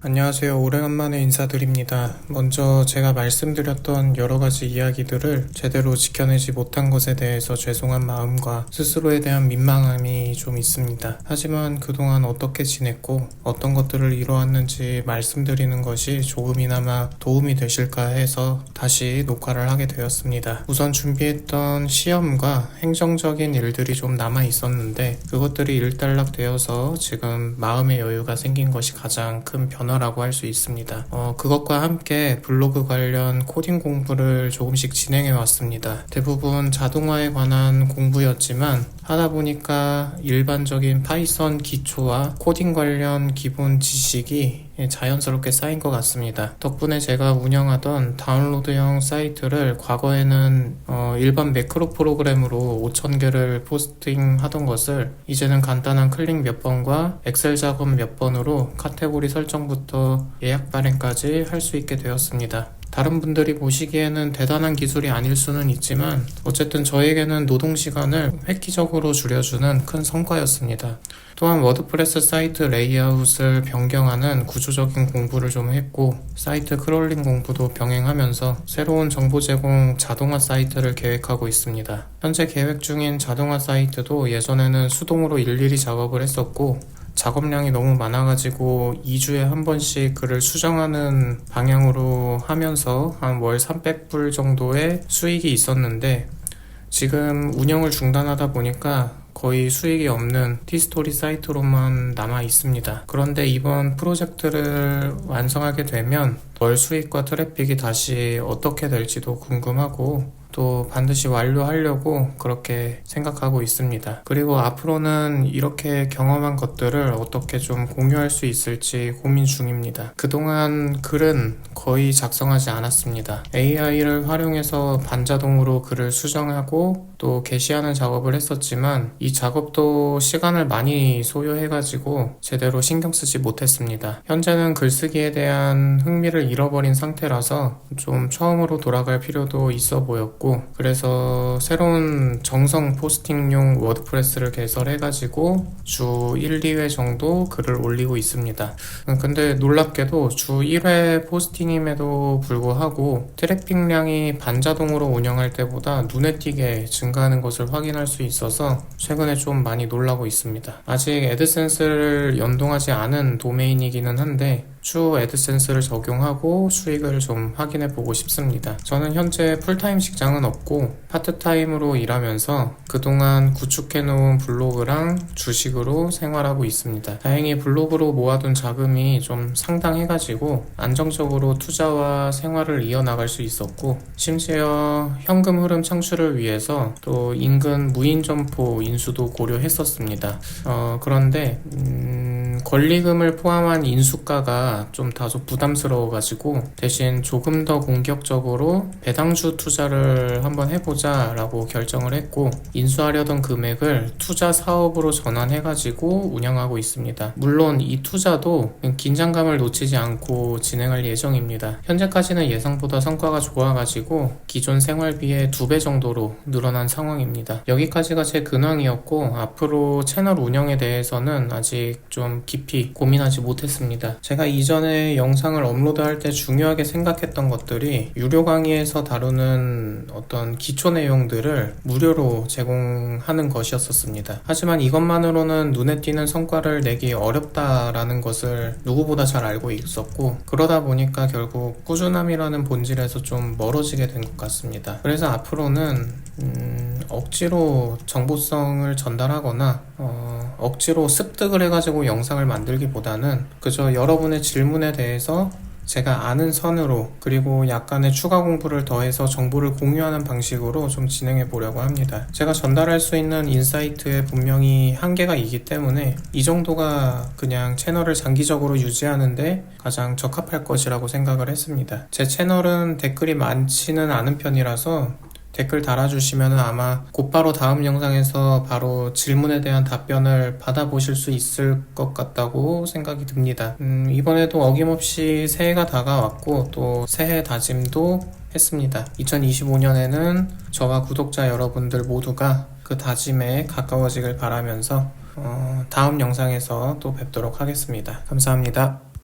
안녕하세요. 오래간만에 인사드립니다. 먼저 제가 말씀드렸던 여러가지 이야기들을 제대로 지켜내지 못한 것에 대해서 죄송한 마음과 스스로에 대한 민망함이 좀 있습니다. 하지만 그동안 어떻게 지냈고 어떤 것들을 이뤄왔는지 말씀드리는 것이 조금이나마 도움이 되실까 해서 다시 녹화를 하게 되었습니다. 우선 준비했던 시험과 행정적인 일들이 좀 남아 있었는데 그것들이 일단락 되어서 지금 마음의 여유가 생긴 것이 가장 큰 변화라고 할 수 있습니다. 그것과 함께 블로그 관련 코딩 공부를 조금씩 진행해 왔습니다. 대부분 자동화에 관한 공부였지만 하다 보니까 일반적인 파이썬 기초와 코딩 관련 기본 지식이 자연스럽게 쌓인 것 같습니다. 덕분에 제가 운영하던 다운로드형 사이트를 과거에는 일반 매크로 프로그램으로 5,000개를 포스팅하던 것을 이제는 간단한 클릭 몇 번과 엑셀 작업 몇 번으로 카테고리 설정부터 예약 발행까지 할 수 있게 되었습니다. 다른 분들이 보시기에는 대단한 기술이 아닐 수는 있지만 어쨌든 저에게는 노동시간을 획기적으로 줄여주는 큰 성과였습니다. 또한 워드프레스 사이트 레이아웃을 변경하는 구조적인 공부를 좀 했고 사이트 크롤링 공부도 병행하면서 새로운 정보 제공 자동화 사이트를 계획하고 있습니다. 현재 계획 중인 자동화 사이트도 예전에는 수동으로 일일이 작업을 했었고 작업량이 너무 많아가지고 2주에 한 번씩 글을 수정하는 방향으로 하면서 한 월 300불 정도의 수익이 있었는데 지금 운영을 중단하다 보니까 거의 수익이 없는 티스토리 사이트로만 남아 있습니다. 그런데 이번 프로젝트를 완성하게 되면 월 수익과 트래픽이 다시 어떻게 될지도 궁금하고 또 반드시 완료하려고 그렇게 생각하고 있습니다. 그리고 앞으로는 이렇게 경험한 것들을 어떻게 좀 공유할 수 있을지 고민 중입니다. 그동안 글은 거의 작성하지 않았습니다. AI를 활용해서 반자동으로 글을 수정하고 또 게시하는 작업을 했었지만 이 작업도 시간을 많이 소요해가지고 제대로 신경 쓰지 못했습니다. 현재는 글쓰기에 대한 흥미를 잃어버린 상태라서 좀 처음으로 돌아갈 필요도 있어 보였고 그래서 새로운 정성 포스팅용 워드프레스를 개설해가지고 주 1, 2회 정도 글을 올리고 있습니다. 근데 놀랍게도 주 1회 포스팅임에도 불구하고 트래픽량이 반자동으로 운영할 때보다 눈에 띄게 증가하는 것을 확인할 수 있어서 최근에 좀 많이 놀라고 있습니다. 아직 애드센스를 연동하지 않은 도메인이기는 한데 추후 애드센스를 적용하고 수익을 좀 확인해 보고 싶습니다. 저는 현재 풀타임 직장은 없고 파트타임으로 일하면서 그동안 구축해 놓은 블로그랑 주식으로 생활하고 있습니다. 다행히 블로그로 모아둔 자금이 좀 상당해가지고 안정적으로 투자와 생활을 이어나갈 수 있었고 심지어 현금 흐름 창출을 위해서 또 인근 무인 점포 인수도 고려했었습니다. 그런데 권리금을 포함한 인수가가 좀 다소 부담스러워가지고 대신 조금 더 공격적으로 배당주 투자를 한번 해보자 라고 결정을 했고 인수하려던 금액을 투자 사업으로 전환해가지고 운영하고 있습니다. 물론 이 투자도 긴장감을 놓치지 않고 진행할 예정입니다. 현재까지는 예상보다 성과가 좋아가지고 기존 생활비의 2배 정도로 늘어난 상황입니다. 여기까지가 제 근황이었고 앞으로 채널 운영에 대해서는 아직 좀 깊이 고민하지 못했습니다. 제가 이전에 영상을 업로드할 때 중요하게 생각했던 것들이 유료 강의에서 다루는 어떤 기초 내용들을 무료로 제공하는 것이었습니다. 하지만 이것만으로는 눈에 띄는 성과를 내기 어렵다라는 것을 누구보다 잘 알고 있었고 그러다 보니까 결국 꾸준함이라는 본질에서 좀 멀어지게 된 것 같습니다. 그래서 앞으로는 억지로 정보성을 전달하거나 억지로 습득을 해가지고 영상을 만들기보다는 그저 여러분의 질문에 대해서 제가 아는 선으로 그리고 약간의 추가 공부를 더해서 정보를 공유하는 방식으로 좀 진행해 보려고 합니다. 제가 전달할 수 있는 인사이트에 분명히 한계가 있기 때문에 이 정도가 그냥 채널을 장기적으로 유지하는데 가장 적합할 것이라고 생각을 했습니다. 제 채널은 댓글이 많지는 않은 편이라서 댓글 달아주시면 아마 곧바로 다음 영상에서 바로 질문에 대한 답변을 받아보실 수 있을 것 같다고 생각이 듭니다. 이번에도 어김없이 새해가 다가왔고 또 새해 다짐도 했습니다. 2025년에는 저와 구독자 여러분들 모두가 그 다짐에 가까워지길 바라면서 다음 영상에서 또 뵙도록 하겠습니다. 감사합니다.